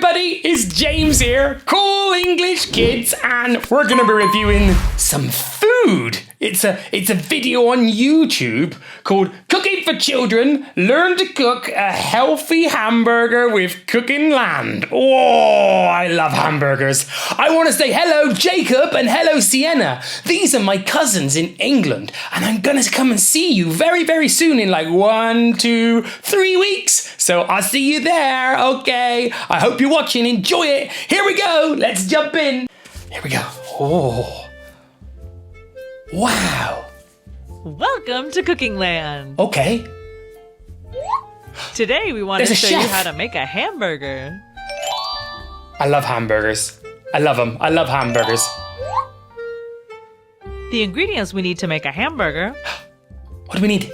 everybody, it's James here, Cool English Kids, and we're going to be reviewing some food. It's a video on YouTube called Cooking for Children, Learn to Cook a Healthy Hamburger with Cooking Land. Oh, I love hamburgers. I want to say hello Jacob and hello Sienna. These are my cousins in England, and I'm going to come and see you very, very soon in like 1, 2, 3 weeks. So I'll see you there, okay? I hope you're watching, enjoy it. Here we go, let's jump in. Here we go. Oh. Wow. Welcome to Cooking Land. Okay. Today we want There's to a show you chef. how to make a hamburger. I love hamburgers. I love them. I love hamburgers. The ingredients we need to make a hamburger: What do we need?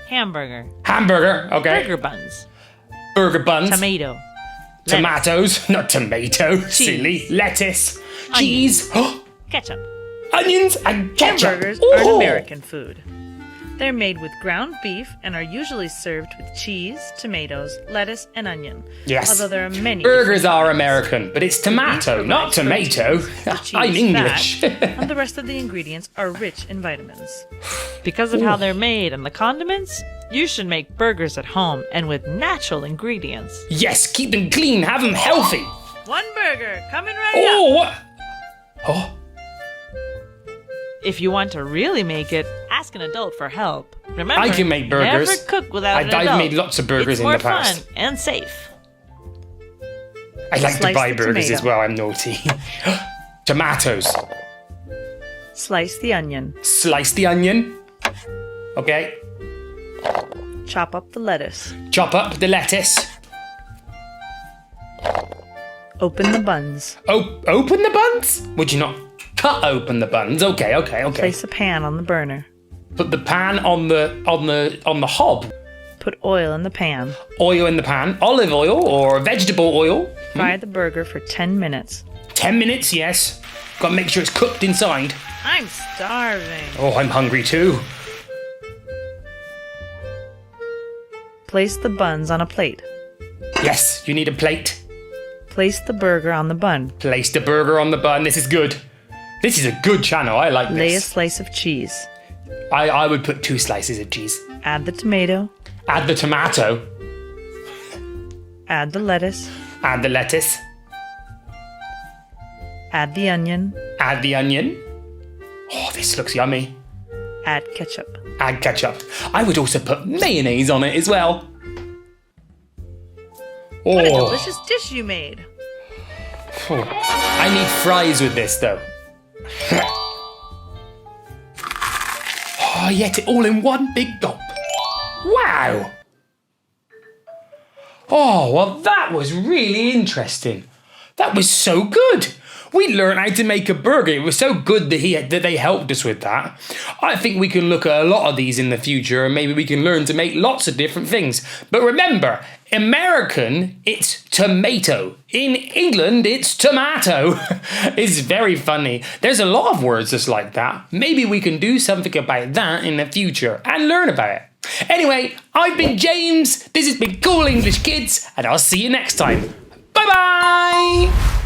hamburger, Hamburger, okay. burger buns, Burger buns. tomato, Tomatoes, not tomato. Silly. Lettuce. Cheese. ketchup. Onions and ketchup. Hamburgers are an Ooh. American food. They're made with ground beef and are usually served with cheese, tomatoes, lettuce, and onion. Yes. Although there are many Burgers different are kinds. American, but it's tomato, Beef not provides tomato. protein, the cheese, I'm English. fat, and the rest of the ingredients are rich in vitamins. Because of how they're made and the condiments, you should make burgers at home and with natural ingredients. Yes, keep them clean, have them healthy. One burger coming right Oh, up. what? Oh, If you want to really make it, ask an adult for help. Remember, I can make burgers. never cook without an adult. I've made lots of burgers it's in more the past. fun and safe. I like to Slice buy the burgers tomato. as well, I'm naughty. Tomatoes. Slice the onion. Slice the onion. Okay. Chop up the lettuce. Chop up the lettuce. Open the buns. Open the buns? Would you not cut open the buns? Okay. Place a pan on the burner. Put the pan on the hob. Put oil in the pan. Oil in the pan. Olive oil or vegetable oil. Fry the burger for 10 minutes. 10 minutes, yes. Got to make sure it's cooked inside. I'm starving. Oh, I'm hungry too. Place the buns on a plate. Yes, you need a plate. Place the burger on the bun. Place the burger on the bun. This is good. This is a good channel. I like Lay a this. slice of cheese. I would put 2 slices of cheese. Add the tomato. Add the tomato. Add the lettuce. Add the lettuce. Add the onion. Add the onion. Oh, this looks yummy. Add ketchup. Add ketchup. I would also put mayonnaise on it as well. What a Oh, delicious dish you made. I need fries with this though. Oh, yet it all in one big gulp. Wow. Oh, well, that was really interesting. That was so good. We learned how to make a burger. It was so good that they helped us with that. I think we can look at a lot of these in the future and maybe we can learn to make lots of different things. But remember, American, it's tomato. In England, it's tomato. It's very funny. There's a lot of words just like that. Maybe we can do something about that in the future and learn about it. Anyway, I've been James. This has been Cool English Kids, and I'll see you next time. Bye-bye!